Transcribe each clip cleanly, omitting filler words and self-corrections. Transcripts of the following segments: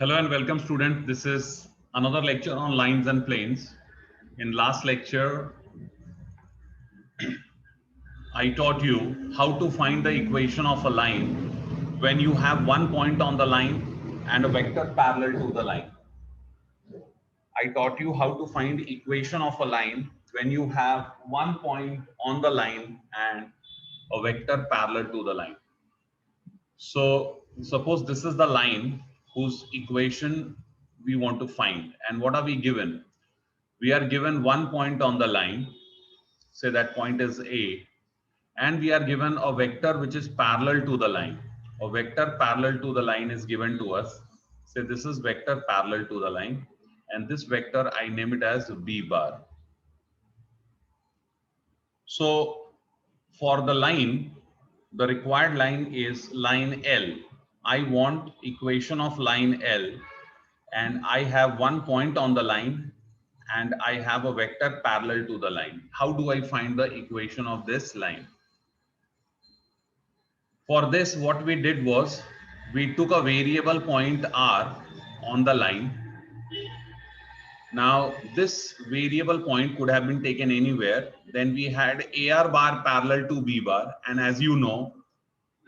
Hello and welcome students. This is another lecture on lines and planes. In last lecture, I taught you how to find the equation of a line when you have one point on the line and a vector parallel to the line. I taught you how to find the equation of a line when you have one point on the line and a vector parallel to the line. So suppose this is the line whose equation we want to find, and what are we given? We are given one point on the line, say that point is A, and we are given a vector which is parallel to the line. A vector parallel to the line is given to us. Say this is vector parallel to the line, and this vector I name it as B bar. So for the line, the required line is line L. I want equation of line L, and I have one point on the line and I have a vector parallel to the line. How do I find the equation of this line? For this, what we did was we took a variable point R on the line. Now, this variable point could have been taken anywhere. Then we had AR bar parallel to B bar. And as you know,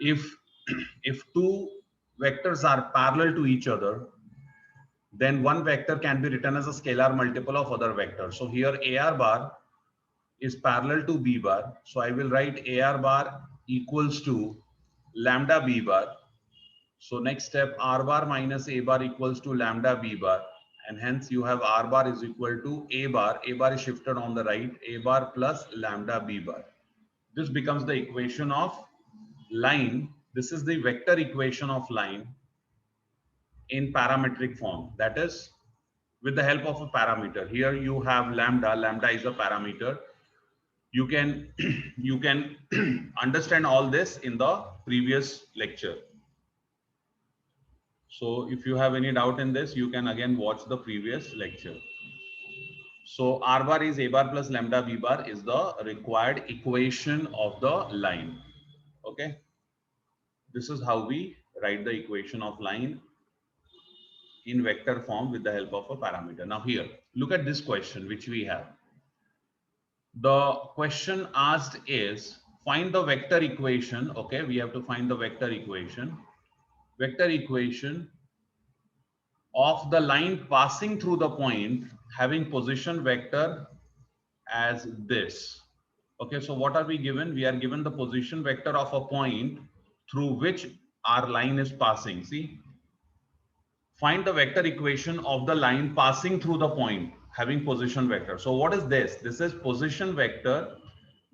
if, if two vectors are parallel to each other, then one vector can be written as a scalar multiple of other vectors. So here AR bar is parallel to B bar. So I will write AR bar equals to lambda B bar. So next step, R bar minus A bar equals to lambda B bar. And hence you have R bar is equal to A bar. A bar is shifted on the right. A bar plus lambda B bar. This becomes the equation of line. This is the vector equation of line in parametric form. That is with the help of a parameter. Here you have lambda. Lambda is a parameter. You can you can understand all this in the previous lecture. So if you have any doubt in this, you can again watch the previous lecture. So R bar is A bar plus lambda B bar is the required equation of the line. Okay. This is how we write the equation of line in vector form with the help of a parameter. Now here, look at this question which we have. The question asked is find the vector equation. Okay, we have to find the vector equation. Vector equation of the line passing through the point having position vector as this. Okay, so what are we given? We are given the position vector of a point through which our line is passing. See, find the vector equation of the line passing through the point having position vector. So what is this? This is position vector.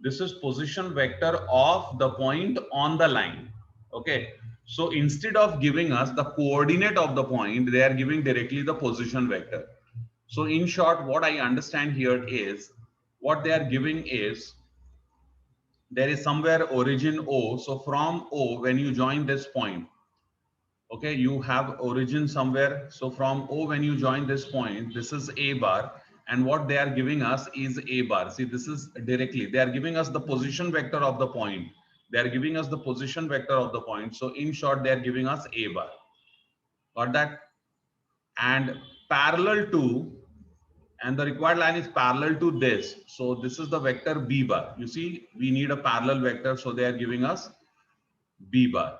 This is position vector of the point on the line. Okay. So instead of giving us the coordinate of the point, they are giving directly the position vector. So in short, what I understand here is what they are giving is there is somewhere origin O. So from O, when you join this point, okay, you have origin somewhere. So from O, when you join this point, this is A bar. And what they are giving us is A bar. See, this is directly. They are giving us the position vector of the point. They are giving us the position vector of the point. So in short, they are giving us A bar. Got that? And parallel to, and the required line is parallel to this. So this is the vector B bar. You see, we need a parallel vector. So they are giving us B bar.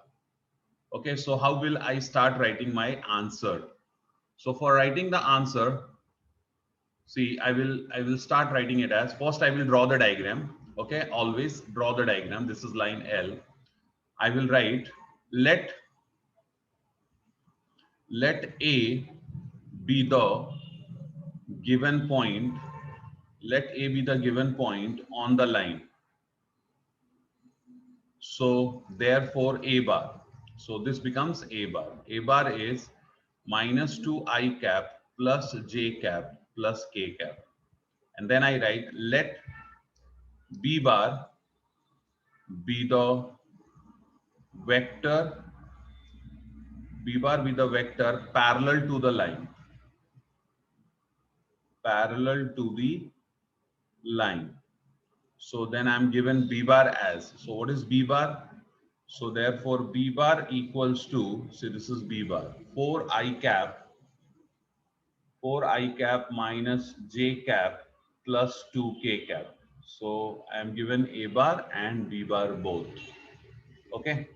Okay, so how will I start writing my answer? So for writing the answer, see, I will start writing it as first I will draw the diagram. Okay, always draw the diagram. This is line L. I will write let A be the given point. Let A be the given point on the line. So therefore A bar. So this becomes A bar. A bar is minus 2i cap plus j cap plus k cap. And then I write let B bar be the vector, B bar be the vector parallel to the line. Parallel to the line. So then I'm given B bar as, so what is B bar? So therefore B bar equals to, say this is B bar, 4i cap 4I cap minus j cap plus 2k cap. So I am given A bar and B bar both. Okay.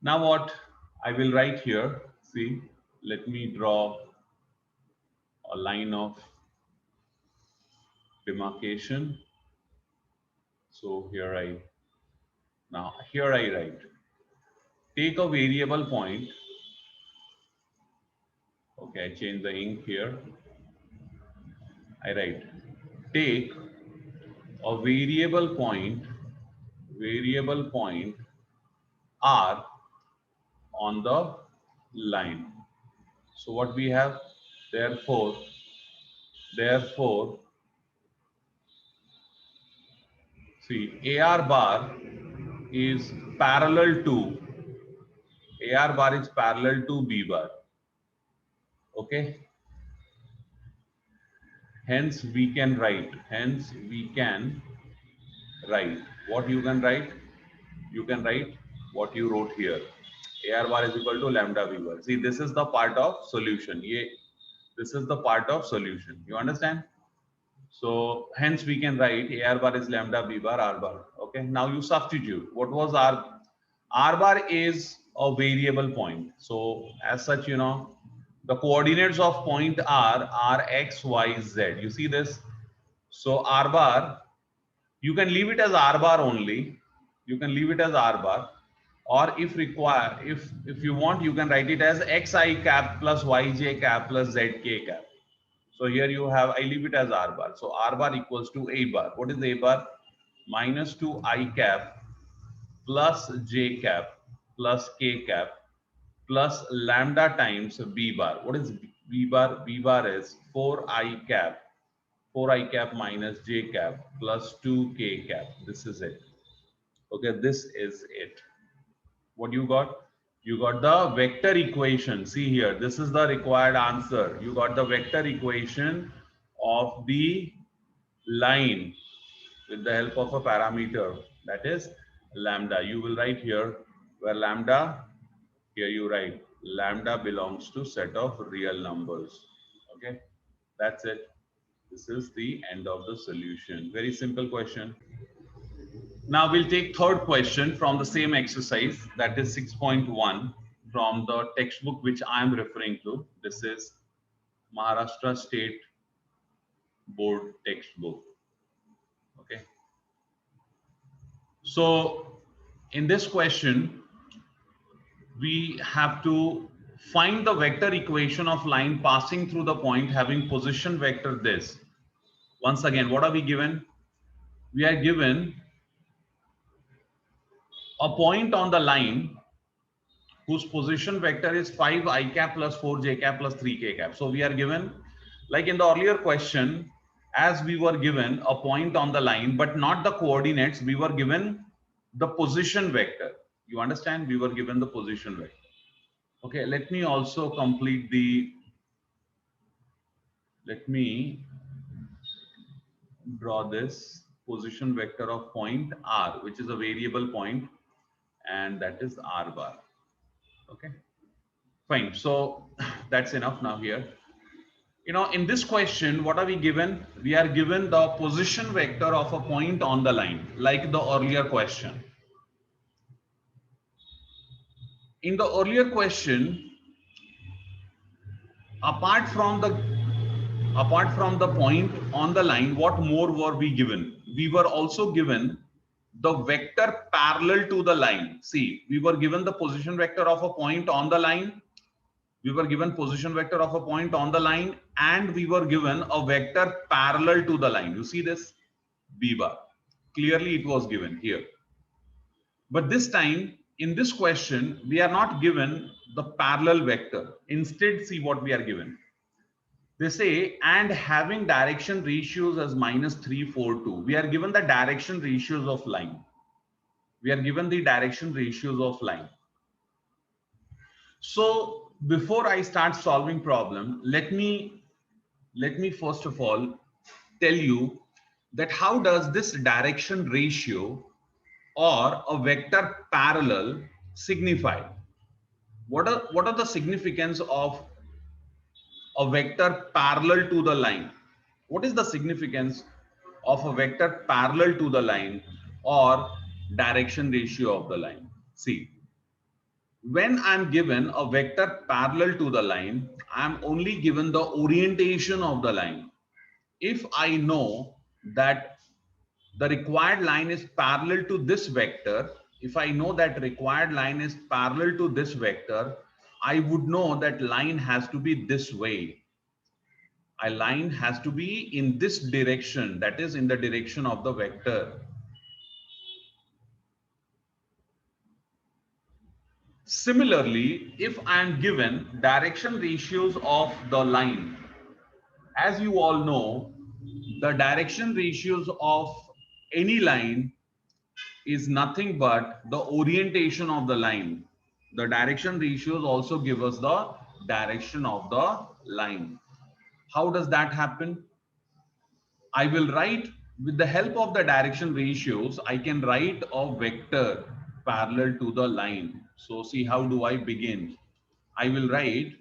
Now what I will write here, see, let me draw a line of demarcation. So here I write, take a variable point. Okay, I change the ink here. I write, take a variable point R on the line. So what we have, therefore, see, AR bar is parallel to B bar. Okay. Hence we can write what you can write. You can write what you wrote here. AR bar is equal to lambda B bar. See, this is the part of solution. This is the part of solution. You understand? So hence we can write AR bar is lambda B bar R bar. Okay. Now you substitute. What was R? R bar is a variable point. So as such, the coordinates of point R are X, Y, Z. You see this? So R bar, you can leave it as R bar only. You can leave it as R bar. Or if required, if you want, you can write it as Xi cap plus Yj cap plus Zk cap. So here you have, I leave it as R bar. So R bar equals to A bar. What is A bar? Minus 2I cap plus J cap plus K cap plus lambda times B bar. What is B bar? B bar is 4I cap minus J cap plus 2K cap. This is it. Okay, this is it. What you got? You got the vector equation. See here, this is the required answer. You got the vector equation of the line with the help of a parameter, that is lambda. You will write here where lambda, here you write lambda belongs to set of real numbers. Okay, that's it. This is the end of the solution. Very simple question. Now we'll take third question from the same exercise, that is 6.1 from the textbook which I am referring to. This is Maharashtra State Board textbook. Okay. So in this question, we have to find the vector equation of line passing through the point having position vector this. Once again, what are we given? We are given a point on the line whose position vector is 5I cap plus 4J cap plus 3K cap. So we are given, like in the earlier question, as we were given a point on the line, but not the coordinates, we were given the position vector. You understand? We were given the position vector. Okay, let me also complete let me draw this position vector of point R, which is a variable point, and that is R bar. Okay, fine. So that's enough now here. In this question, what are we given? We are given the position vector of a point on the line, like the earlier question. In the earlier question, apart from the point on the line, what more were we given? We were also given the vector parallel to the line. See, we were given the position vector of a point on the line. We were given position vector of a point on the line, and we were given a vector parallel to the line. You see this? B bar. Clearly it was given here. But this time, in this question, we are not given the parallel vector. Instead, see what we are given. They say, and having direction ratios as minus 3, 4, 2. We are given the direction ratios of line. We are given the direction ratios of line. So before I start solving problem, let me first of all tell you that how does this direction ratio or a vector parallel signify? What are the significance of a vector parallel to the line. What is the significance of a vector parallel to the line or direction ratio of the line? See, when I'm given a vector parallel to the line, I'm only given the orientation of the line. If I know that the required line is parallel to this vector, if I know that required line is parallel to this vector, I would know that line has to be this way. A line has to be in this direction, that is in the direction of the vector. Similarly, if I am given direction ratios of the line, as you all know, the direction ratios of any line is nothing but the orientation of the line. The direction ratios also give us the direction of the line. How does that happen? I will write with the help of the direction ratios, I can write a vector parallel to the line. So see, how do I begin? I will write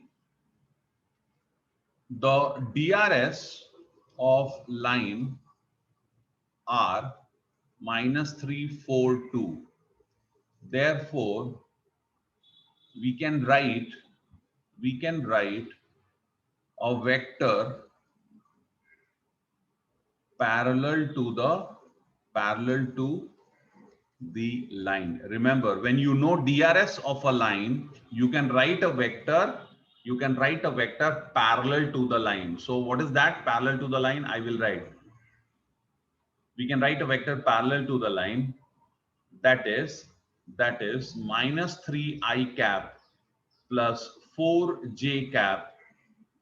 the DRS of line R minus 342. Therefore, we can write a vector parallel to the line. Remember, when you know DRS of a line, you can write a vector parallel to the line. So what is that parallel to the line? I will write. We can write a vector parallel to the line, that is minus 3i cap plus 4j cap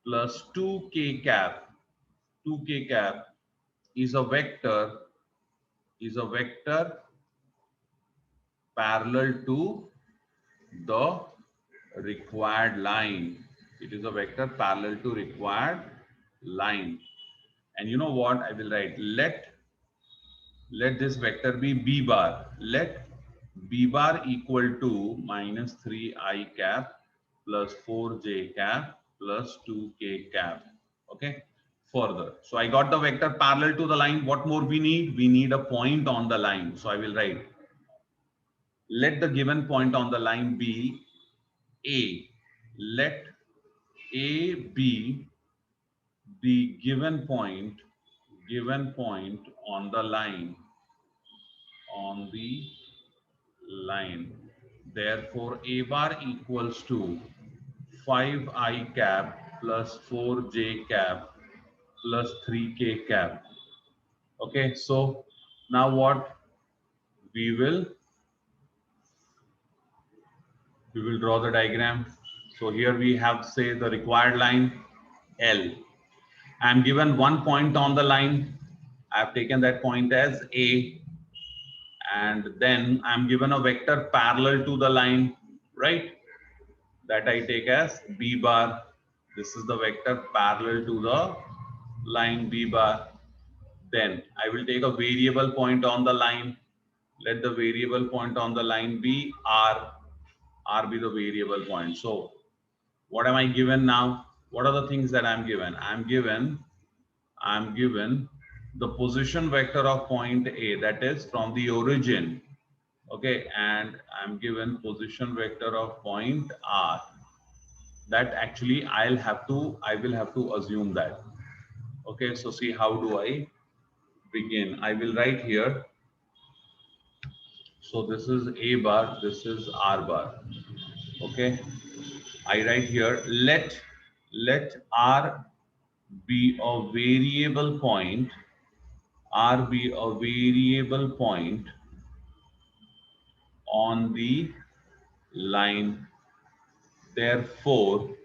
plus 2k cap. 2k cap is a vector parallel to the required line. It is a vector parallel to required line. And you know what I will write? Let this vector be b bar. Let b bar equal to minus 3i cap plus 4j cap plus 2k cap. Okay. Further, so I got the vector parallel to the line. What more we need? We need a point on the line. So I will write, let the given point on the line be A. Let A be the given point on the line. Therefore, A bar equals to 5i cap plus 4j cap plus 3k cap. Okay, so now what? We will draw the diagram. So here we have, say, the required line L. I am given one point on the line. I have taken that point as A, and then I am given a vector parallel to the line, right? That I take as B bar. This is the vector parallel to the line B bar. Then I will take a variable point on the line. Let the variable point on the line be R. R be the variable point. So what am I given now? What are the things that I'm given? I'm given the position vector of point A, that is from the origin. Okay, and I'm given position vector of point R. That actually I will have to assume that. Okay, so see, how do I begin? I will write here. So this is A bar, this is R bar. Okay, I write here, let R be a variable point, R be a variable point on the line. Therefore,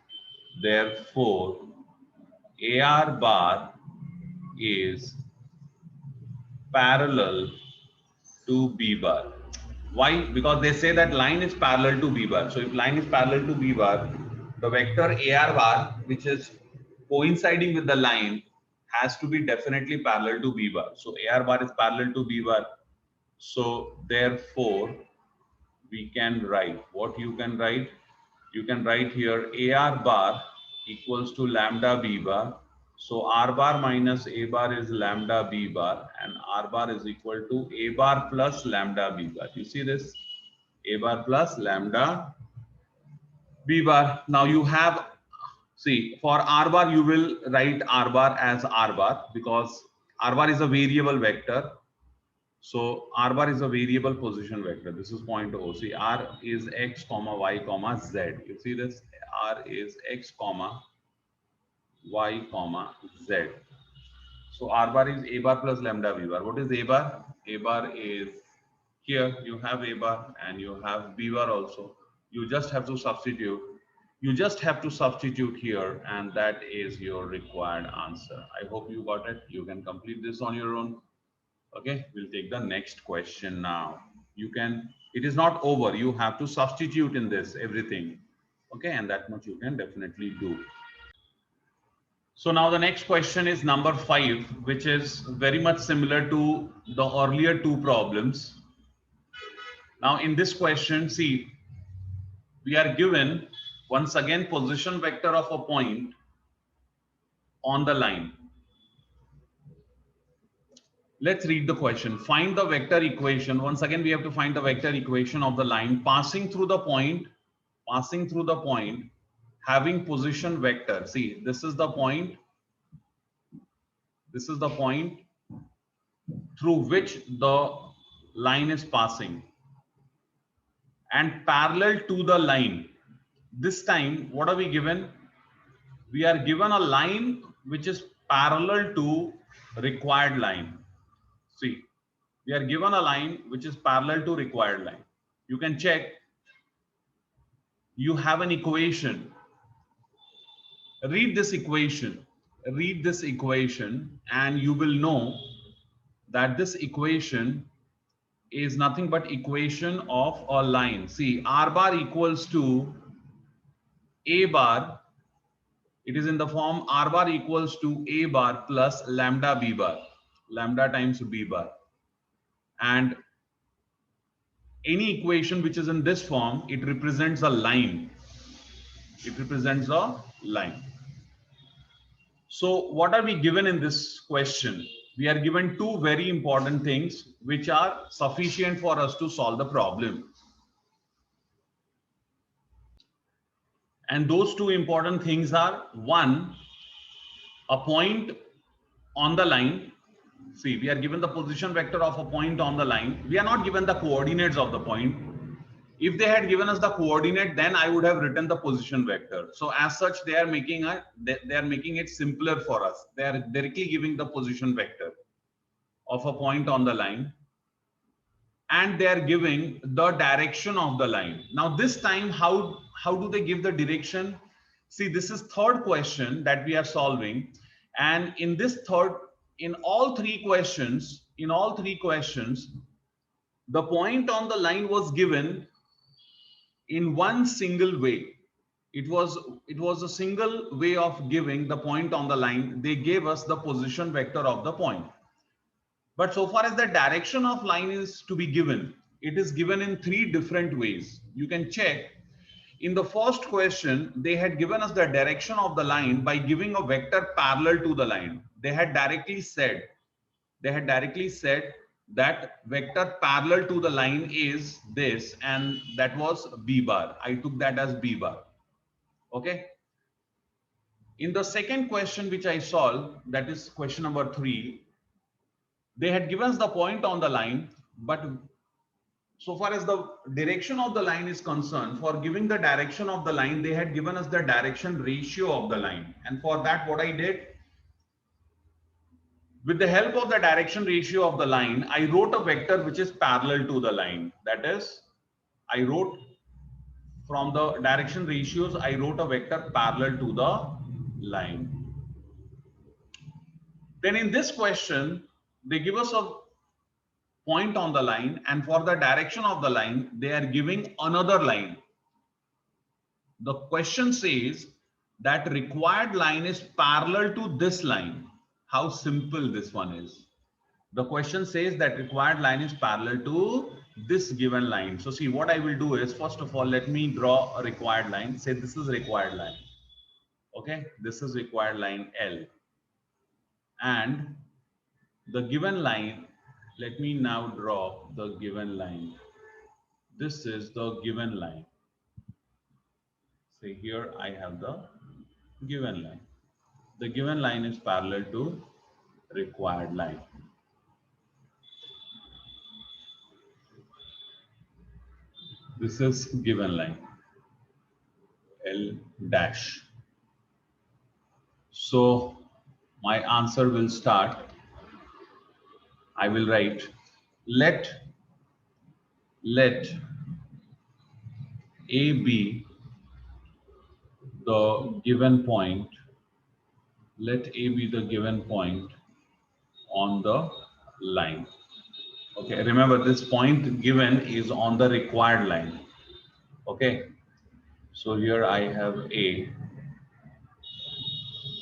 AR bar is parallel to B bar. Why? Because they say that line is parallel to B bar. So if line is parallel to B bar, the vector AR bar, which is coinciding with the line, has to be definitely parallel to B bar. So AR bar is parallel to B bar. So therefore, we can write what you can write. You can write here AR bar equals to lambda b bar. So r bar minus a bar is lambda b bar, and r bar is equal to a bar plus lambda b bar. You see this? A bar plus lambda b bar. Now you have, see, for r bar you will write r bar as r bar because r bar is a variable vector. So r bar is a variable position vector. This is point O. See, r is x comma y comma z. You see this? R is x comma y comma z. So r bar is a bar plus lambda b bar. What is a bar? A bar is here. You have a bar and you have b bar also. You just have to substitute. You just have to substitute here, and that is your required answer. I hope you got it. You can complete this on your own. Okay, we'll take the next question now. You can, it is not over. You have to substitute in this everything. Okay, and that much you can definitely do. So now the next question is number 5, which is very much similar to the earlier two problems. Now in this question, see, we are given once again position vector of a point on the line. Let's read the question. Find the vector equation. Once again, we have to find the vector equation of the line passing through the point, having position vector. See, this is the point. This is the point through which the line is passing, and parallel to the line. This time, what are we given? We are given a line which is parallel to required line. See, we are given a line which is parallel to required line. You can check. You have an equation. Read this equation. Read this equation, and you will know that this equation is nothing but equation of a line. See, r bar equals to a bar. It is in the form r bar equals to a bar plus lambda b bar. Lambda times b bar. And any equation which is in this form, it represents a line. It represents a line. So what are we given in this question? We are given two very important things which are sufficient for us to solve the problem. And those two important things are, one, a point on the line. See, we are given the position vector of a point on the line. We are not given the coordinates of the point. If they had given us the coordinate, then I would have written the position vector. So as such, they are making it simpler for us. They are directly giving the position vector of a point on the line, and they are giving the direction of the line. Now this time, how do they give the direction? See, this is third question that we are solving, and in this in all three questions, the point on the line was given in one single way. It was a single way of giving the point on the line. They gave us the position vector of the point. But so far as the direction of line is to be given, it is given in three different ways. You can check. In the first question, they had given us the direction of the line by giving a vector parallel to the line. They had directly said that vector parallel to the line is this, and that was b bar. I took that as b bar. Okay. In the second question which I solved, that is question number 3, they had given us the point on the line, but so far as the direction of the line is concerned, for giving the direction of the line, they had given us the direction ratio of the line. And for that, what I did, with the help of the direction ratio of the line, I wrote a vector which is parallel to the line. That is, I wrote from the direction ratios, I wrote a vector parallel to the line. Then in this question, they give us a point on the line, and for the direction of the line, they are giving another line. The question says that required line is parallel to this line. How simple this one is. The question says that required line is parallel to this given line. So see, what I will do is, first of all, let me draw a required line. Say this is required line. Okay, this is required line L, and the given line, let me now draw the given line. This is the given line. See here I have the given line. The given line is parallel to required line. This is given line L dash. So my answer will start. I will write let A be the given point. Let A be the given point on the line. Okay, remember this point given is on the required line. Okay, so here I have A.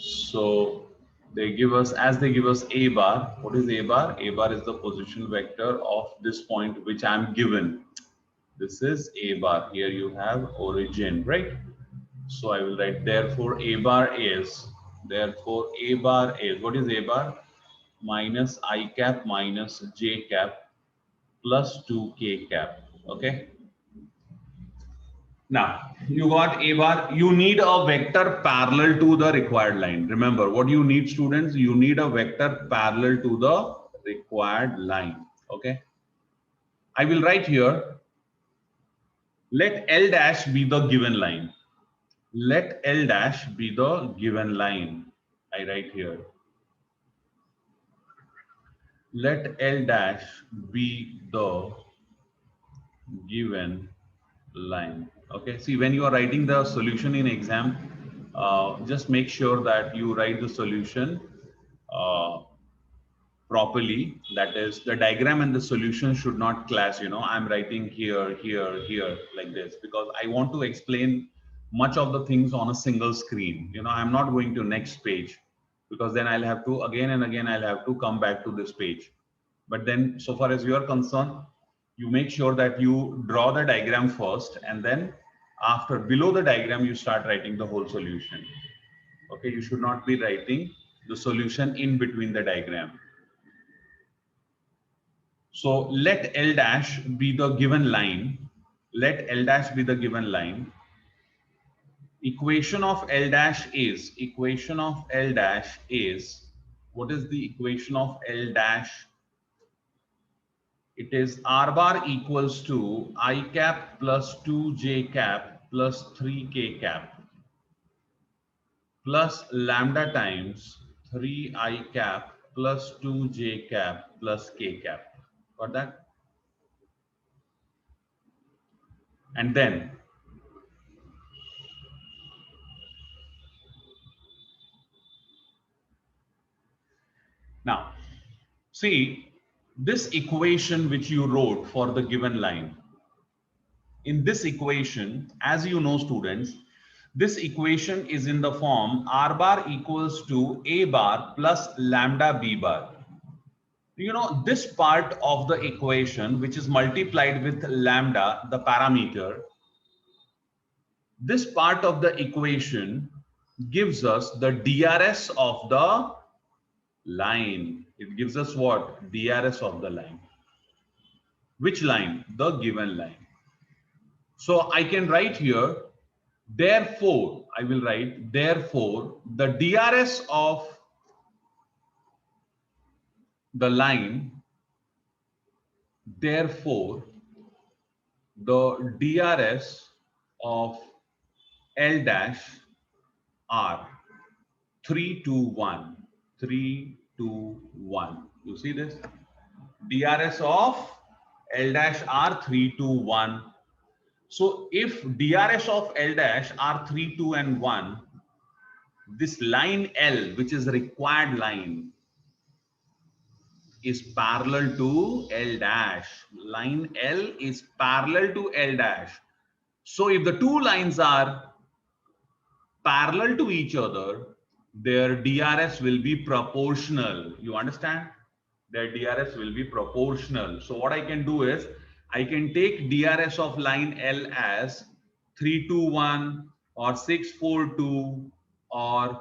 So they give us, as they give us A bar, what is A bar? A bar is the position vector of this point which I am given. This is A bar. Here you have origin, right? So I will write therefore A bar is, what is A bar? Minus I cap minus J cap plus 2K cap. Okay. Now you got A bar. You need a vector parallel to the required line. Remember what you need, students? You need a vector parallel to the required line. Okay. I will write here, let L dash be the given line. Let L dash be the given line. I write here. Let L dash be the given line. Okay, see, when you are writing the solution in exam, just make sure that you write the solution properly. That is, the diagram and the solution should not clash. You know, I'm writing here, here like this because I want to explain much of the things on a single screen. You know, I'm not going to next page because then I'll have to again and again I'll have to come back to this page. But then so far as you are concerned, you make sure that you draw the diagram first, and then after below the diagram you start writing the whole solution. Okay, you should not be writing the solution in between the diagram. So let L dash be the given line. Let L dash be the given line. Equation of L dash is, what is the equation of L dash? It is R bar equals to I cap plus 2J cap plus 3K cap plus lambda times 3I cap plus 2J cap plus K cap. Got that? And then now see this equation which you wrote for the given line. In this equation, as you know, students, this equation is in the form R bar equals to A bar plus lambda B bar. You know, this part of the equation, which is multiplied with lambda, the parameter, this part of the equation gives us the DRS of the line. It gives us what? DRS of the line. Which line? The given line. So I can write here, therefore, I will write, therefore, the DRS of the line, therefore, the DRS of L dash R 3 to 1, 3 to 1. You see this? DRS of L dash R 3 to 1. So if DRS of L dash are 3, 2, and 1, this line L, which is required line, is parallel to L dash. Line L is parallel to L dash. So if the two lines are parallel to each other, their DRS will be proportional. You understand? Their DRS will be proportional. So what I can do is, I can take DRS of line L as 3, 2, 1 or 6, 4, 2 or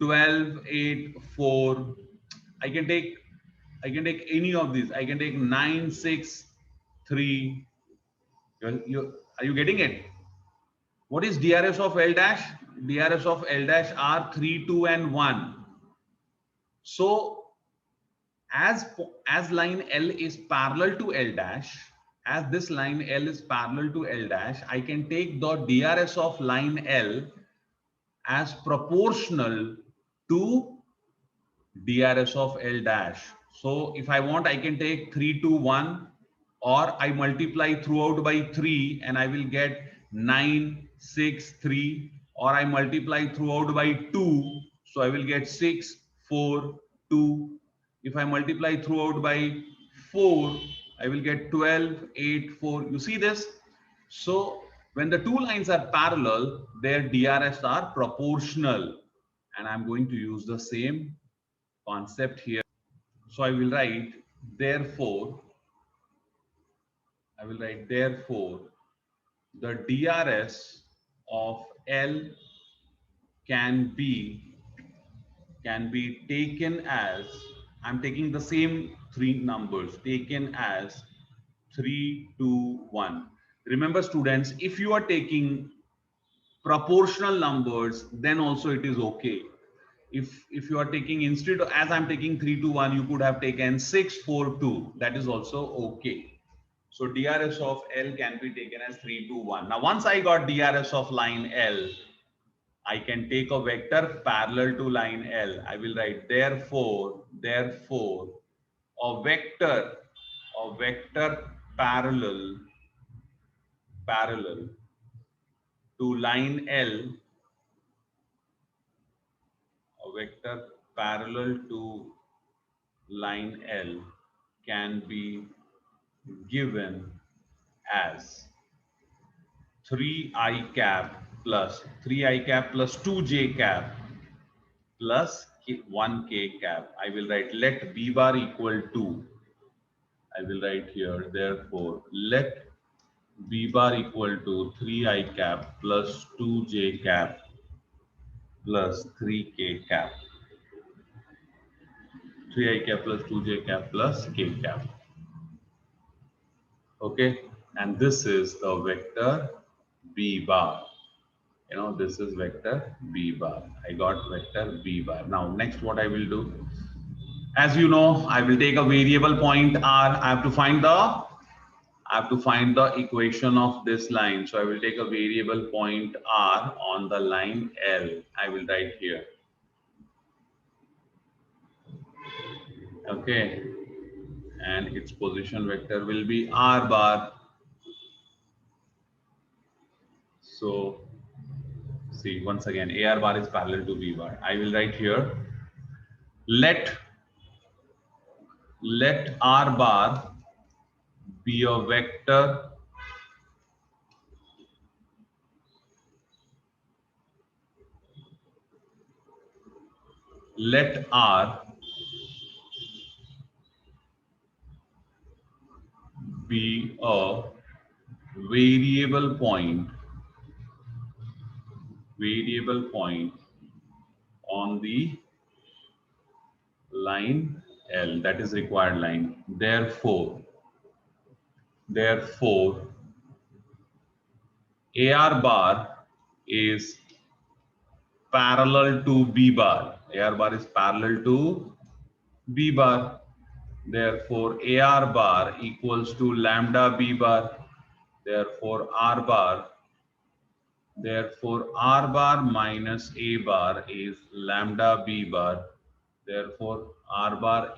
12, 8, 4. I can take any of these. I can take 9, 6, 3. Are you getting it? What is DRS of L dash? DRS of L dash are 3, 2, and 1. So as line L is parallel to L dash, as this line L is parallel to L dash, I can take the DRS of line L as proportional to DRS of L dash. So if I want, I can take 3, 2, 1, or I multiply throughout by 3 and I will get 9, 6, 3, or I multiply throughout by 2, so I will get 6, 4, 2. If I multiply throughout by 4, I will get 12, 8, 4. You see this? So when the two lines are parallel, their DRS are proportional, and I'm going to use the same concept here. So I will write therefore, the DRS of L can be taken as, I'm taking the same three numbers, taken as 3, 2, 1. Remember students, if you are taking proportional numbers, then also it is okay. If you are taking, instead of, as I'm taking 3, 2, 1, you could have taken 6, 4, 2. That is also okay. So DRS of L can be taken as 3, 2, 1. Now once I got DRS of line L, I can take a vector parallel to line L. I will write therefore a vector parallel to line L, a vector parallel to line L can be given as 3i cap plus 2j cap plus 1k cap. I will write let b bar equal to, I will write here, therefore let b bar equal to 3i cap plus 2j cap plus 3k cap. 3i cap plus 2j cap plus k cap. Okay, and this is the vector b bar. You know, this is vector b bar. I got vector b bar. Now next what I will do, as you know, I will take a variable point r. I have to find the equation of this line. So I will take a variable point r on the line L. I will write here. Okay, and its position vector will be r bar. So see, once again, AR bar is parallel to B bar. I will write here, let R bar be a vector let R be a variable point on the line L, that is required line. Therefore AR bar is parallel to B bar. AR bar is parallel to B bar. Therefore AR bar equals to lambda B bar. Therefore R bar minus A bar is lambda B bar. Therefore R bar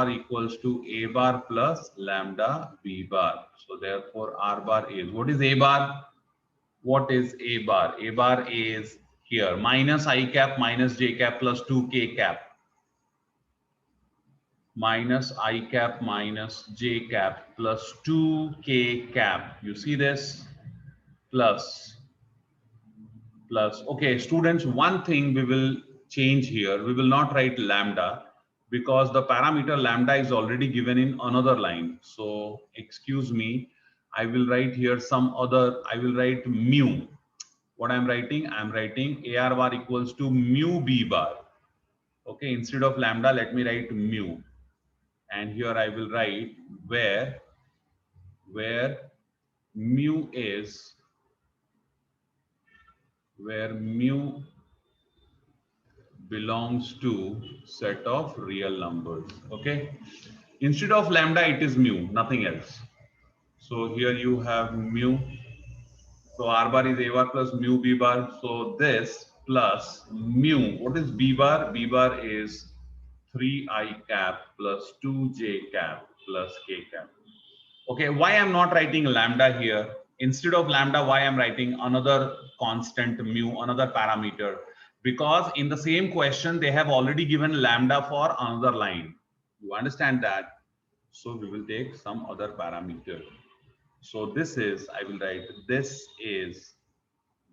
equals to A bar plus lambda B bar. So therefore R bar is, what is A bar? What is A bar? A bar is here, minus I cap minus J cap plus 2K cap. Minus I cap minus J cap plus 2K cap. You see this? Plus. Okay, students, one thing we will change here. We will not write lambda because the parameter lambda is already given in another line. So excuse me, I will write here some other, I will write mu. what I'm writing? I'm writing AR bar equals to mu B bar. Okay, instead of lambda, let me write mu. And here I will write where mu is, where mu belongs to set of real numbers. Okay, instead of lambda, it is mu, nothing else. So here you have mu. So R bar is A bar plus mu B bar. So this plus mu. What is B bar? B bar is 3I cap plus 2J cap plus K cap. Okay, why I'm not writing lambda here? Instead of lambda, why I'm writing another constant mu, another parameter? Because in the same question, they have already given lambda for another line. You understand that? So we will take some other parameter. So this is, I will write, this is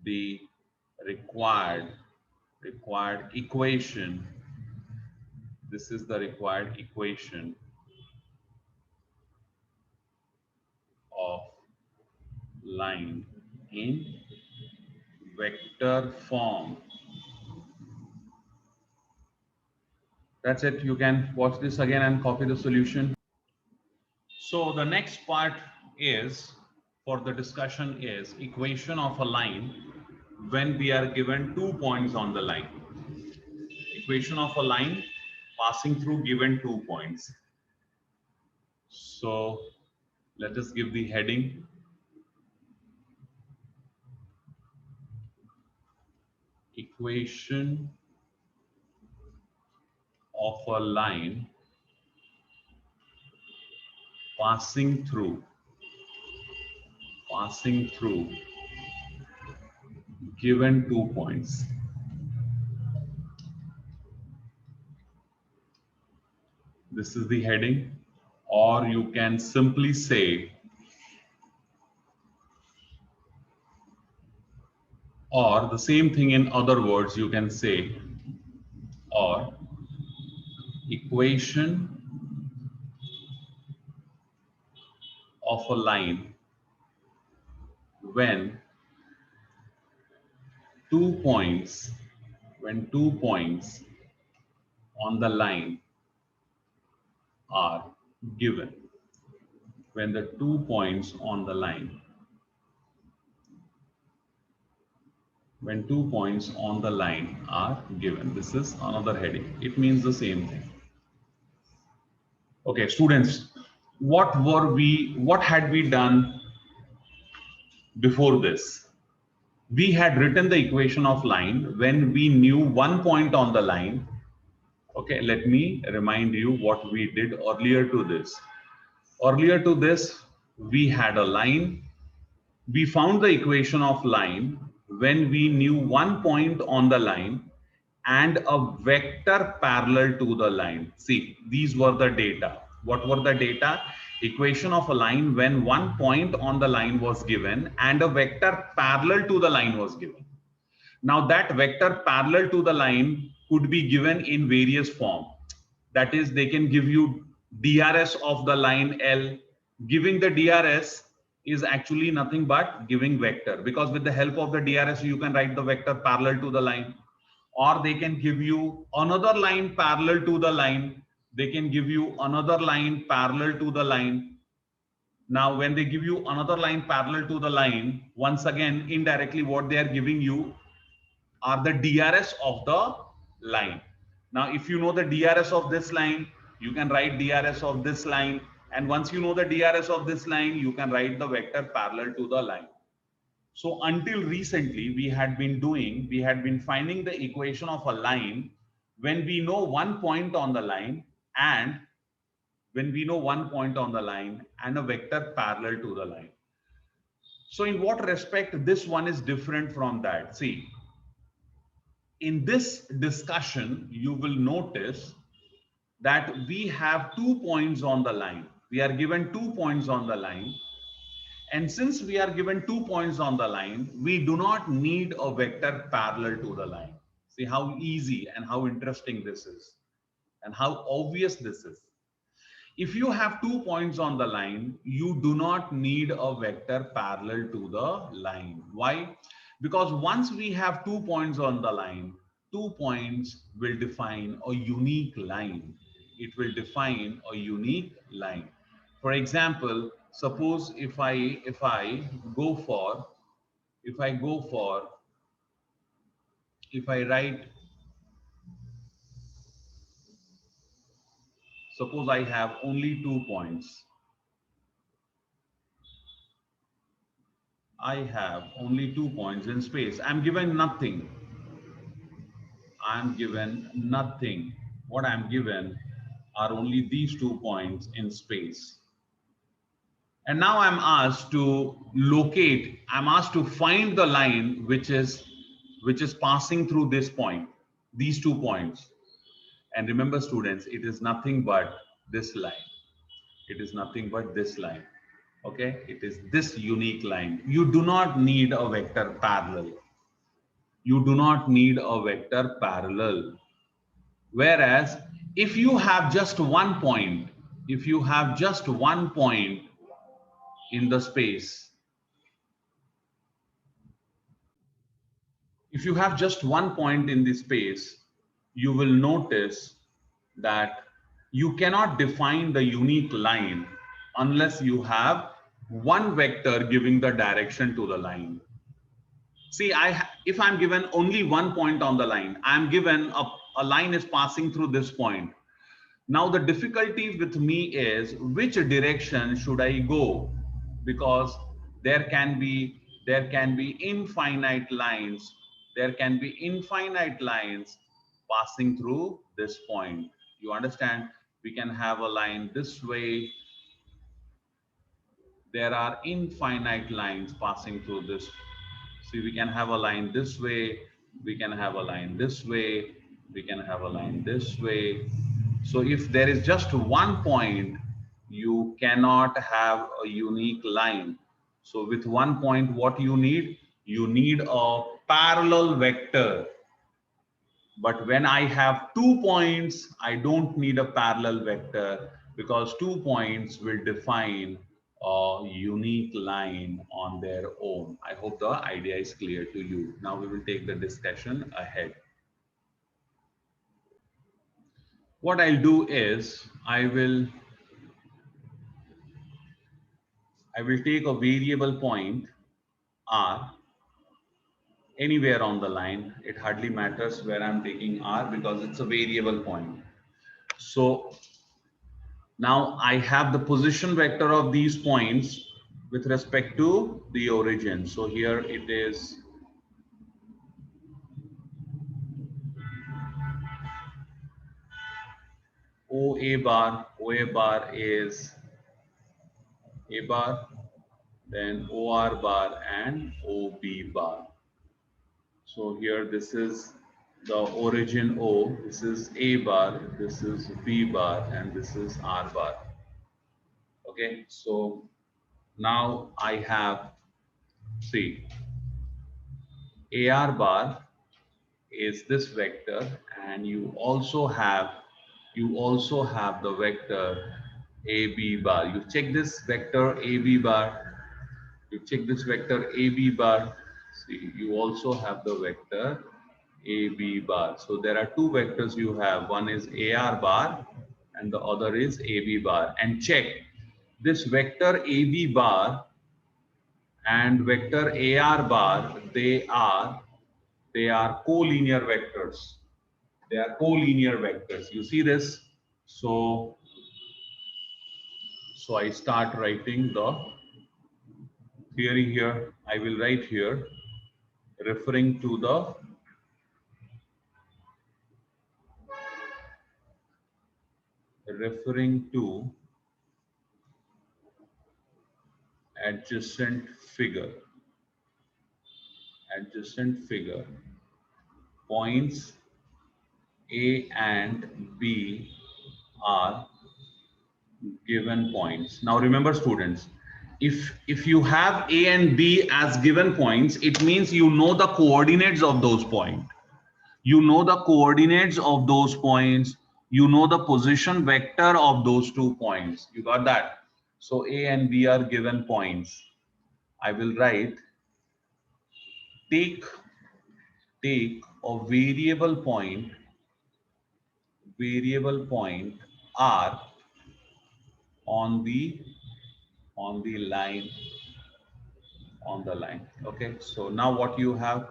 the required equation. This is the required equation of line in vector form. That's it. You can watch this again and copy the solution. So the next part is, for the discussion, is equation of a line when we are given 2 points on the line. Equation of a line passing through given 2 points. So let us give the heading. Equation of a line passing through given 2 points. This is the heading, or you can simply say, or the same thing in other words, you can say, or equation of a line when 2 points on the line are given. When the 2 points on the line, when 2 points on the line are given. This is another heading. It means the same thing. Okay, students, what had we done before this? We had written the equation of line when we knew 1 point on the line. Okay, let me remind you what we did earlier to this. Earlier to this, we had a line. We found the equation of line when we knew 1 point on the line and a vector parallel to the line. See, these were the data. What were the data? Equation of a line when 1 point on the line was given and a vector parallel to the line was given. Now that vector parallel to the line could be given in various form. That is, they can give you DRS of the line L. Giving the DRS is actually nothing but giving vector, because with the help of the DRS you can write the vector parallel to the line. Or they can give you another line parallel to the line. They can give you another line parallel to the line. Now when they give you another line parallel to the line, once again indirectly what they are giving you are the DRS of the line. Now if you know the DRS of this line, you can write DRS of this line, and once you know the DRS of this line, you can write the vector parallel to the line. So until recently, we had been finding the equation of a line when we know 1 point on the line and a vector parallel to the line. So in what respect this one is different from that? See, in this discussion, you will notice that we have 2 points on the line. We are given 2 points on the line. And since we are given 2 points on the line, we do not need a vector parallel to the line. See how easy and how interesting this is and how obvious this is. If you have 2 points on the line, you do not need a vector parallel to the line. Why? Because once we have 2 points on the line, 2 points will define a unique line. It will define a unique line. For example, suppose if I go for if I go for if I write, suppose I have only 2 points. I have only 2 points in space. I'm given nothing. I'm given nothing. What I'm given are only these 2 points in space. And now I'm asked to locate, I'm asked to find the line which is passing through this point, these 2 points. And remember students, it is nothing but this line. It is nothing but this line. Okay, it is this unique line. You do not need a vector parallel. You do not need a vector parallel. Whereas if you have just 1 point, if you have just 1 point in the space, if you have just 1 point in the space, you will notice that you cannot define the unique line unless you have one vector giving the direction to the line. See, if I'm given only 1 point on the line, I'm given a line is passing through this point. Now the difficulty with me is which direction should I go? Because there can be infinite lines. There can be infinite lines passing through this point. You understand? We can have a line this way. There are infinite lines passing through this. See, we can have a line this way. We can have a line this way. We can have a line this way. So if there is just 1 point, you cannot have a unique line. So with 1 point, what you need? You need a parallel vector. But when I have 2 points, I don't need a parallel vector because 2 points will define a unique line on their own. I hope the idea is clear to you. Now we will take the discussion ahead. What I'll do is I will take a variable point r anywhere on the line. It hardly matters where I'm taking r because it's a variable point. So now I have the position vector of these points with respect to the origin. So here it is OA bar. OA bar is A bar, then OR bar and OB bar. So here this is the origin O, this is A bar, this is B bar, and this is R bar. Okay, so now I have, see, AR bar is this vector, and you also have the vector AB bar. You check this vector AB bar, you check this vector AB bar. See, you also have the vector AB bar. So there are 2 vectors you have. One is AR bar and the other is AB bar. And check this vector AB bar and vector AR bar, they are collinear vectors. They are collinear vectors. You see this? So I start writing the theory here. I will write here referring to the adjacent figure. Points A and B are given points. Now remember students, if you have A and B as given points, it means you know the coordinates of those points. You know the coordinates of those points. You know the position vector of those 2 points. You got that? So A and B are given points. I will write take a variable point R on the line, okay. So now what you have,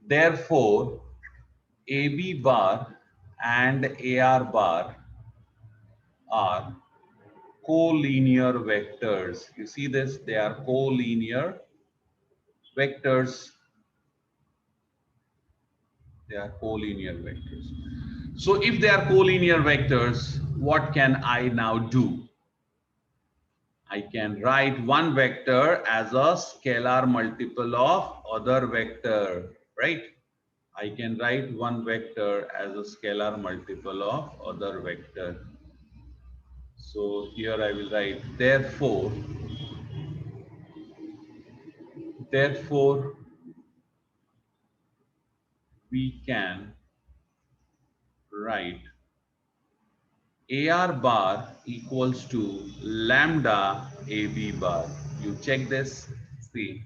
therefore AB bar and AR bar are collinear vectors. You see this, they are collinear vectors. They are collinear vectors. So if they are collinear vectors, what can I now do? I can write one vector as a scalar multiple of other vector, right? I can write one vector as a scalar multiple of other vector. So here I will write, therefore we can write AR bar equals to lambda AB bar. You check this, see,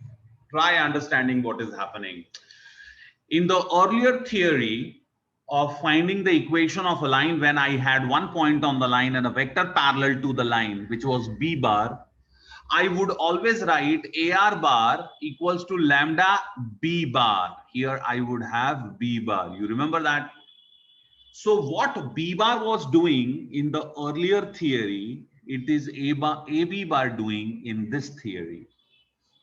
try understanding what is happening. In the earlier theory of finding the equation of a line when I had one point on the line and a vector parallel to the line, which was B bar, I would always write AR bar equals to lambda B bar. Here I would have B bar. You remember that? So what B bar was doing in the earlier theory, it is AB bar doing in this theory.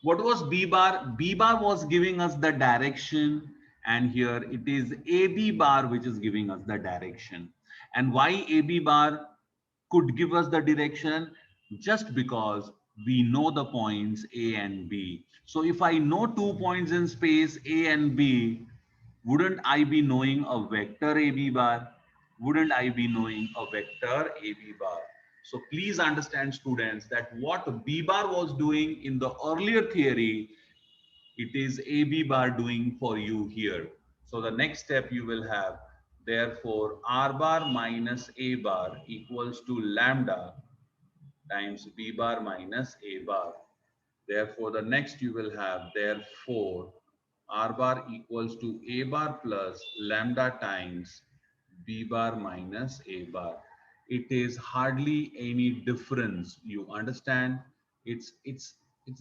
What was B bar? B bar was giving us the direction, and here it is AB bar which is giving us the direction. And why AB bar could give us the direction? Just because we know the points A and B. So if I know 2 points in space A and B, wouldn't I be knowing a vector AB bar? Wouldn't I be knowing a vector AB bar? So please understand, students, that what B bar was doing in the earlier theory, it is AB bar doing for you here. So the next step you will have, therefore R bar minus A bar equals to lambda times B bar minus A bar. Therefore the next you will have, therefore R bar equals to A bar plus lambda times B bar minus A bar. It is hardly any difference. You understand? It's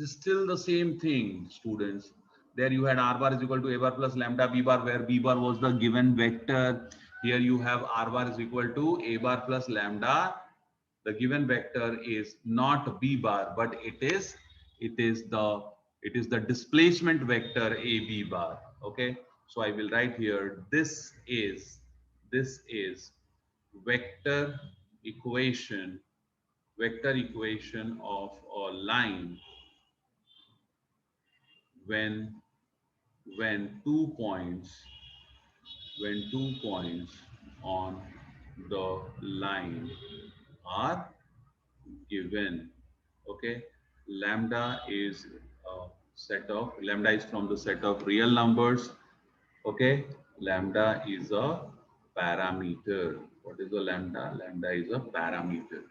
still the same thing, students. There you had R bar is equal to A bar plus lambda B bar, where B bar was the given vector. Here you have R bar is equal to A bar plus lambda. The given vector is not B bar, but it is the displacement vector AB bar. Okay, so I will write here, this is vector equation of a line when 2 points on the line are given. Okay, lambda is from the set of real numbers. Okay, lambda is a parameter. What is the lambda? Lambda is a parameter.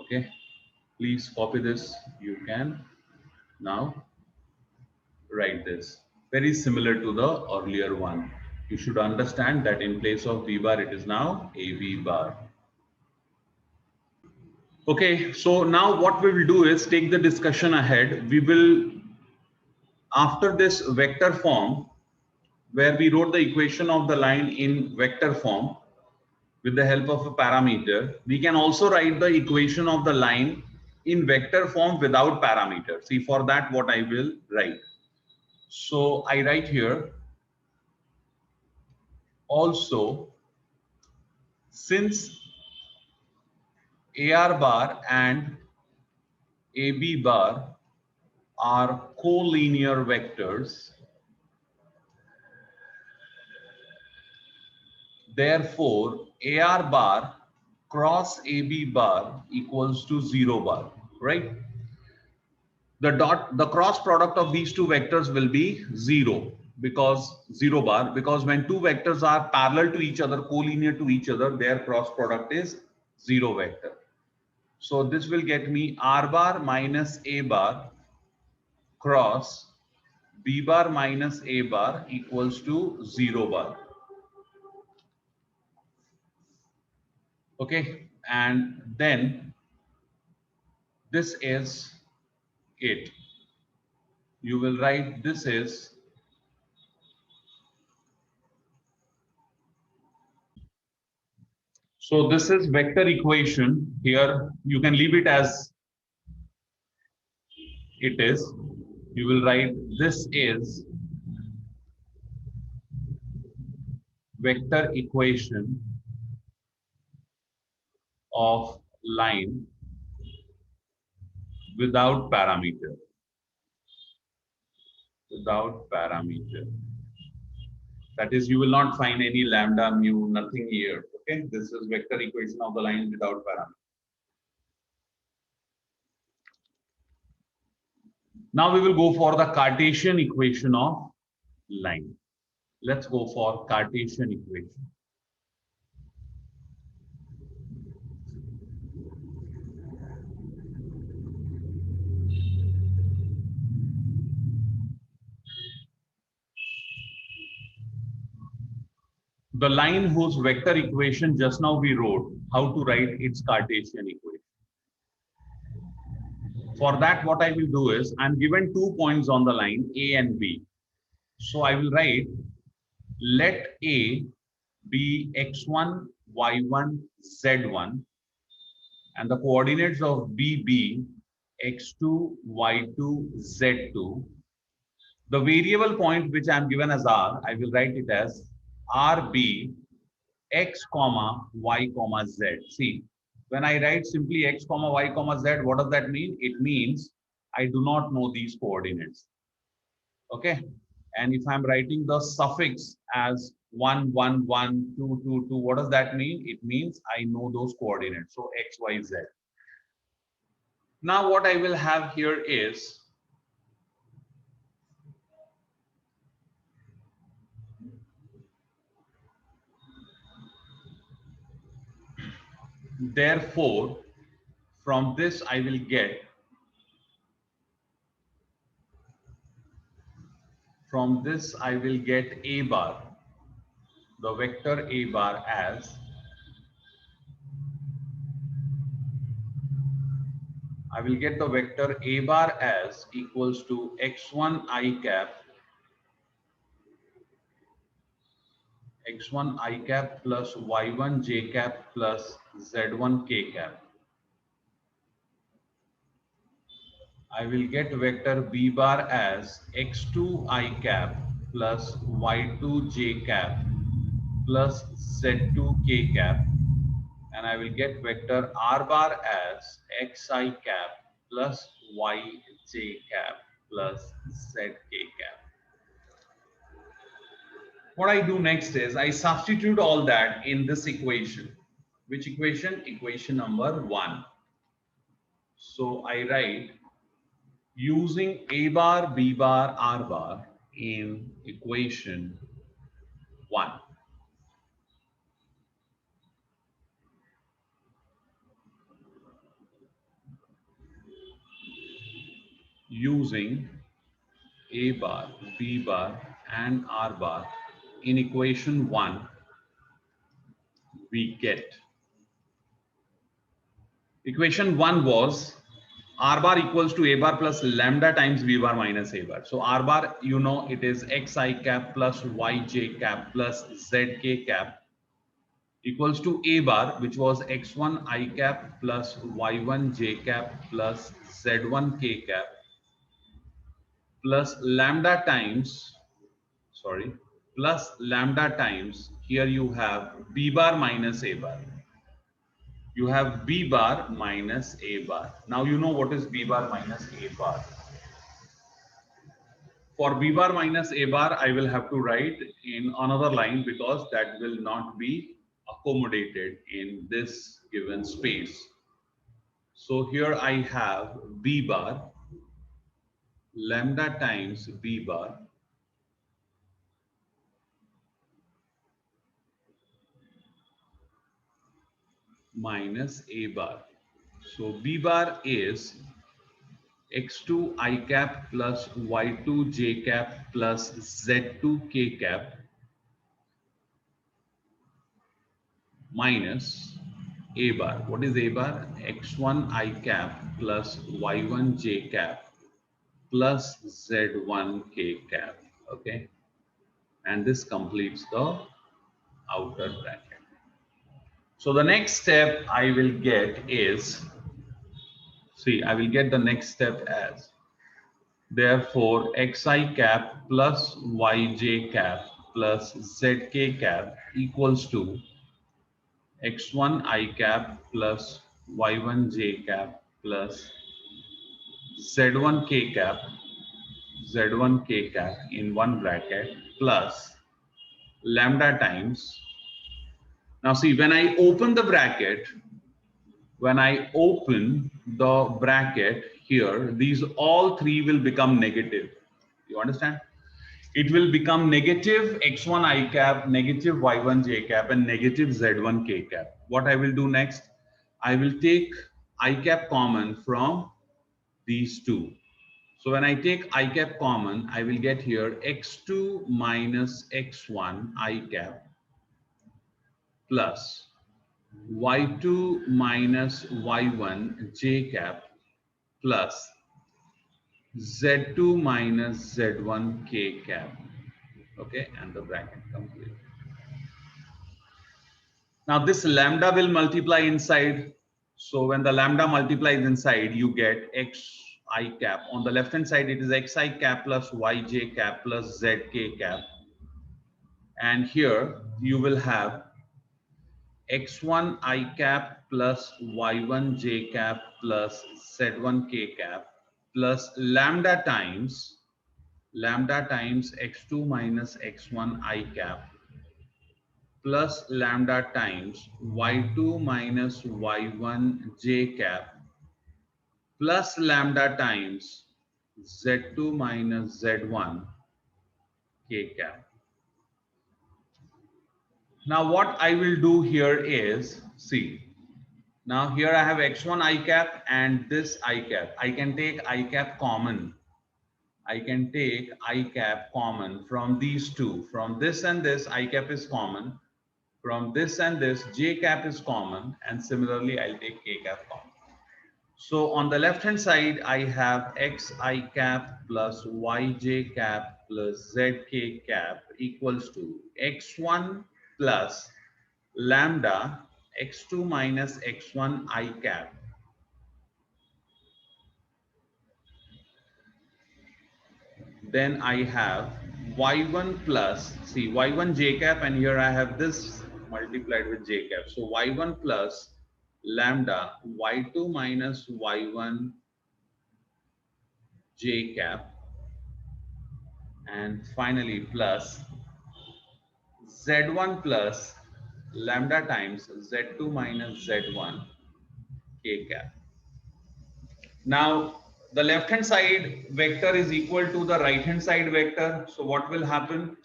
Okay, please copy this. You can now write this. Very similar to the earlier one. You should understand that in place of B bar, it is now AB bar. Okay, so now what we will do is take the discussion ahead. We will, after this vector form, where we wrote the equation of the line in vector form with the help of a parameter, we can also write the equation of the line in vector form without parameter. See, for that what I will write. So I write here, also, since AR bar and AB bar are collinear vectors, therefore AR bar cross AB bar equals to 0 bar, right? The cross product of these two vectors will be 0 bar, because when two vectors are parallel to each other, collinear to each other, their cross product is 0 vector. So this will get me R bar minus A bar cross B bar minus A bar equals to 0 bar. Okay, and then this is it. You will write this is so this is vector equation. Here you can leave it as it is. You will write this is vector equation of line without parameter. Without parameter. That is, you will not find any lambda, mu, nothing here. Okay, this is vector equation of the line without parameter. Now we will go for the Cartesian equation of line. Let's go for Cartesian equation. The line whose vector equation just now we wrote, how to write its Cartesian equation. For that, what I will do is, I'm given 2 points on the line, A and B. So I will write, let A be x1, y1, z1, and the coordinates of B be x2, y2, z2. The variable point which I am given as r, I will write it as rb x comma y comma z. See, when I write simply x comma y comma z, what does that mean? It means I do not know these coordinates. Okay, and if I'm writing the suffix as 1, 1, 1, 2, 2, 2, what does that mean? It means I know those coordinates. So x, y, z. Now what I will have here is therefore from this I will get A bar, the vector A bar as I will get the vector A bar as equals to x1 I cap plus y1 j cap plus z1 k cap. I will get vector B bar as x2 I cap plus y2 j cap plus z2 k cap, and I will get vector R bar as xi cap plus yj cap plus zk cap. What I do next is I substitute all that in this equation. Which equation? Equation number 1. So I write using A bar, B bar, R bar in equation 1. Using A bar, B bar and R bar in equation 1, we get equation 1 was R bar equals to A bar plus lambda times B bar minus A bar. So R bar, you know, it is xi cap plus yj cap plus zk cap equals to A bar, which was x1 I cap plus y1 j cap plus z1 k cap plus lambda times, sorry, plus lambda times, here you have B bar minus A bar. You have B bar minus A bar. Now you know what is B bar minus A bar. For B bar minus A bar, I will have to write in another line because that will not be accommodated in this given space. So here I have B bar, lambda times B bar minus A bar. So B bar is x2 I cap plus y2 j cap plus z2 k cap minus a bar. What is a bar? x1 I cap plus y1 j cap plus z1 k cap. Okay, and this completes the outer bracket. So the next step I will get is, see, I will get the next step as, therefore xi cap plus yj cap plus zk cap equals to x1 I cap plus y1 j cap plus z1 k cap, z1 k cap in one bracket plus lambda times. Now see, when I open the bracket, when I open the bracket here, these all three will become negative. You understand? It will become negative x1 I cap, negative y1 j cap, and negative z1 k cap. What I will do next? I will take I cap common from these two. So when I take I cap common, I will get here x2 minus x1 I cap plus y2 minus y1 j cap plus z2 minus z1 k cap. Okay, and the bracket complete. Now this lambda will multiply inside. So when the lambda multiplies inside, you get xi cap. On the left hand side, it is xi cap plus yj cap plus zk cap. And here you will have x1 I cap plus y1 j cap plus z1 k cap plus lambda times x2 minus x1 I cap plus lambda times y2 minus y1 j cap plus lambda times z2 minus z1 k cap. Now what I will do here is, see, now here I have x1 I cap and this I cap. I can take I cap common. I can take I cap common from these two. From this and this, I cap is common. From this and this, j cap is common. And similarly, I'll take k cap common. So on the left hand side, I have xi cap plus yj cap plus zk cap equals to x1 plus lambda x2 minus x1 I cap then I have y1 plus, see, y1 j cap, and here I have this multiplied with j cap. So y1 plus lambda y2 minus y1 j cap, and finally plus z1 plus lambda times z2 minus z1 k cap. Now the left hand side vector is equal to the right hand side vector. So what will happen?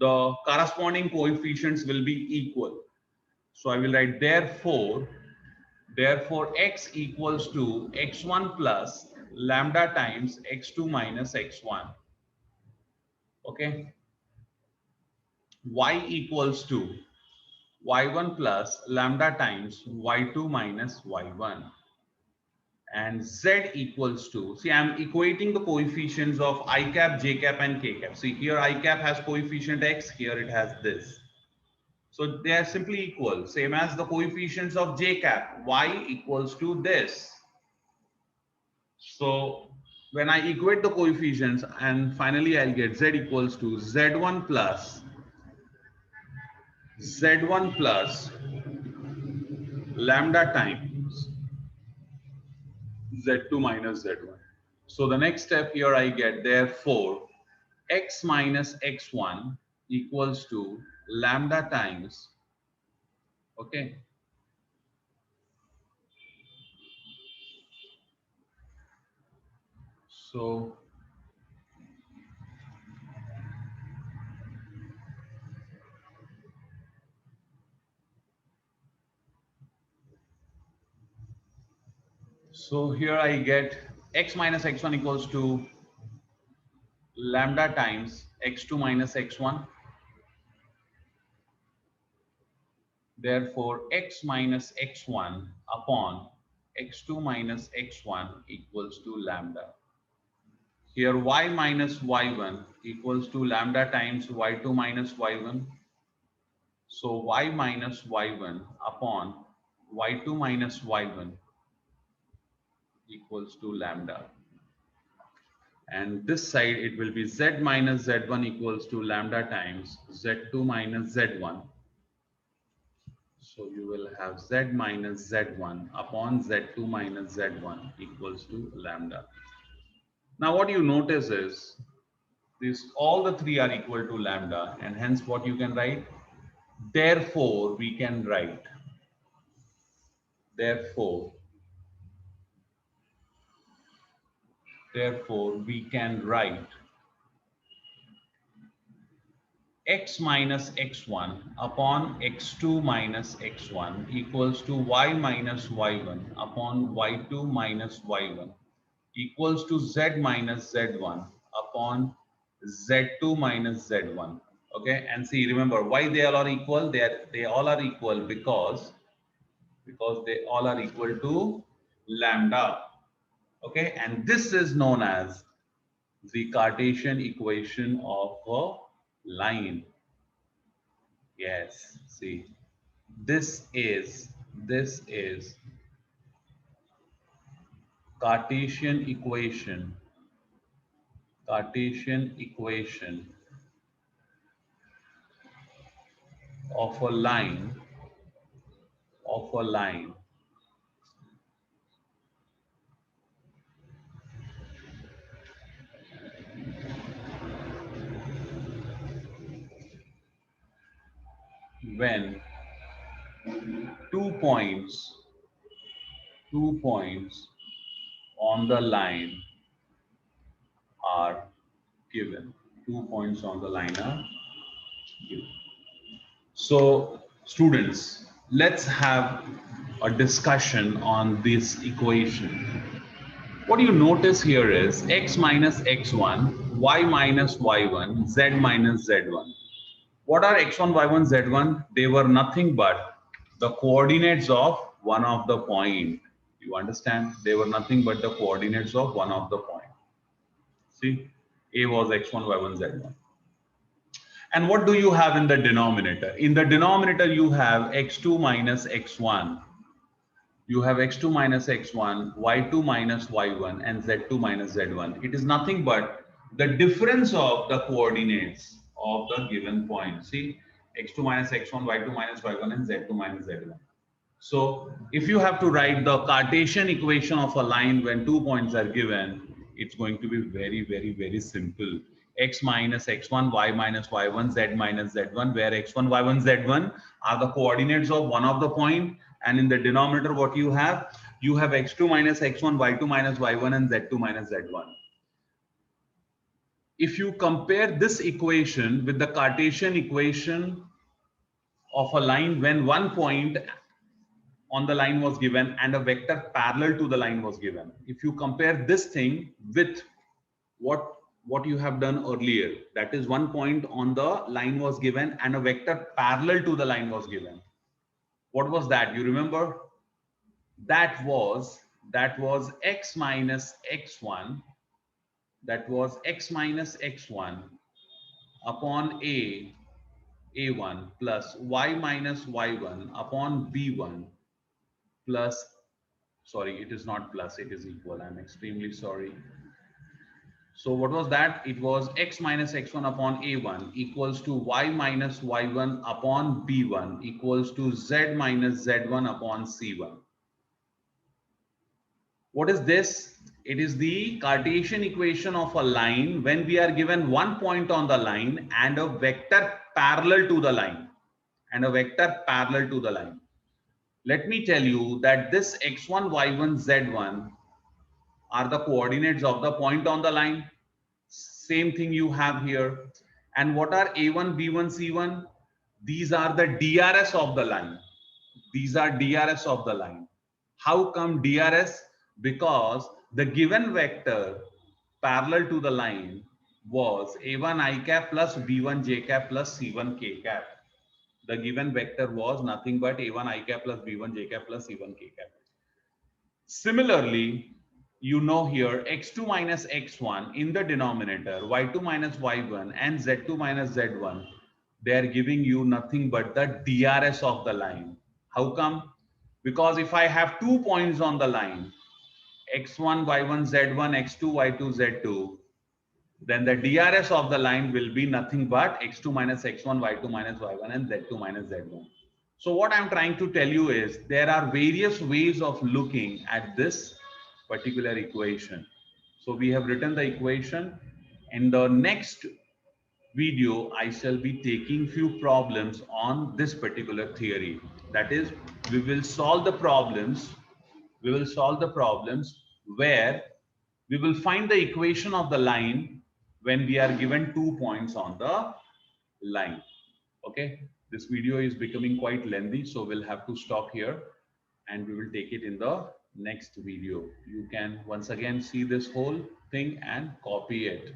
The corresponding coefficients will be equal. So I will write therefore x equals to x1 plus lambda times x2 minus x1. Okay. Y equals to y1 plus lambda times y2 minus y1. And z equals to, see, I'm equating the coefficients of I cap, j cap, and k cap. See, here I cap has coefficient x, here it has this. So they are simply equal, same as the coefficients of j cap, y equals to this. So when I equate the coefficients, and finally I'll get z equals to z1 plus lambda times z2 minus z1. So the next step here I get, therefore x minus x1 equals to lambda times, okay, so here I get x minus x1 equals to lambda times x2 minus x1. Therefore, x minus x1 upon x2 minus x1 equals to lambda. Here y minus y1 equals to lambda times y2 minus y1. So y minus y1 upon y2 minus y1 equals to lambda. And this side it will be z minus z1 equals to lambda times z2 minus z1. So you will have z minus z1 upon z2 minus z1 equals to lambda. Now what you notice is this, all the three are equal to lambda, and hence what you can write? Therefore we can write, therefore we can write x minus x1 upon x2 minus x1 equals to y minus y1 upon y2 minus y1 equals to z minus z1 upon z2 minus z1. Okay, and see, remember why they all are equal. They all are equal because they all are equal to lambda. Okay, and this is known as the Cartesian equation of a line. Yes, see, this is Cartesian equation of a line when 2 points on the line are given. 2 points on the line are given. So students, let's have a discussion on this equation. What you notice here is x minus x1, y minus y1, z minus z1. What are x1, y1, z1? They were nothing but the coordinates of one of the point. You understand? They were nothing but the coordinates of one of the point. See, A was x1, y1, z1. And what do you have in the denominator? In the denominator, you have x2 minus x1. You have x2 minus x1, y2 minus y1, and z2 minus z1. It is nothing but the difference of the coordinates of the given point. See, x2 minus x1, y2 minus y1, and z2 minus z1. So if you have to write the Cartesian equation of a line when 2 points are given, it's going to be very, very, very simple. X minus x1, y minus y1, z minus z1, where x1, y1, z1 are the coordinates of one of the point, and in the denominator what you have x2 minus x1, y2 minus y1, and z2 minus z1. If you compare this equation with the Cartesian equation of a line when 1 point on the line was given and a vector parallel to the line was given. If you compare this thing with what you have done earlier, that is 1 point on the line was given and a vector parallel to the line was given. What was that? You remember? That was x minus x1. That was x minus x1 upon a1 plus y minus y1 upon b1 plus, sorry, it is not plus, it is equal. I'm extremely sorry. So what was that? It was x minus x1 upon a1 equals to y minus y1 upon b1 equals to z minus z1 upon c1. What is this? It is the Cartesian equation of a line when we are given 1 point on the line and a vector parallel to the line. Let me tell you that this x1, y1, z1 are the coordinates of the point on the line. Same thing you have here. And what are a1, b1, c1? These are the DRS of the line. These are DRS of the line. How come DRS? Because The given vector parallel to the line was a1 I cap plus b1 j cap plus c1 k cap. The given vector was nothing but a1 I cap plus b1 j cap plus c1 k cap. Similarly, you know here x2 minus x1 in the denominator, y2 minus y1 and z2 minus z1, they are giving you nothing but the DRS of the line. How come? Because if I have 2 points on the line, x1, y1, z1, x2, y2, z2, then the DRS of the line will be nothing but x2 minus x1, y2 minus y1 and z2 minus z1. So what I'm trying to tell you is there are various ways of looking at this particular equation. So we have written the equation. In the next video, I shall be taking few problems on this particular theory. That is, we will solve the problems. We will solve the problems where we will find the equation of the line when we are given 2 points on the line. Okay, this video is becoming quite lengthy, so we'll have to stop here and we will take it in the next video. You can once again see this whole thing and copy it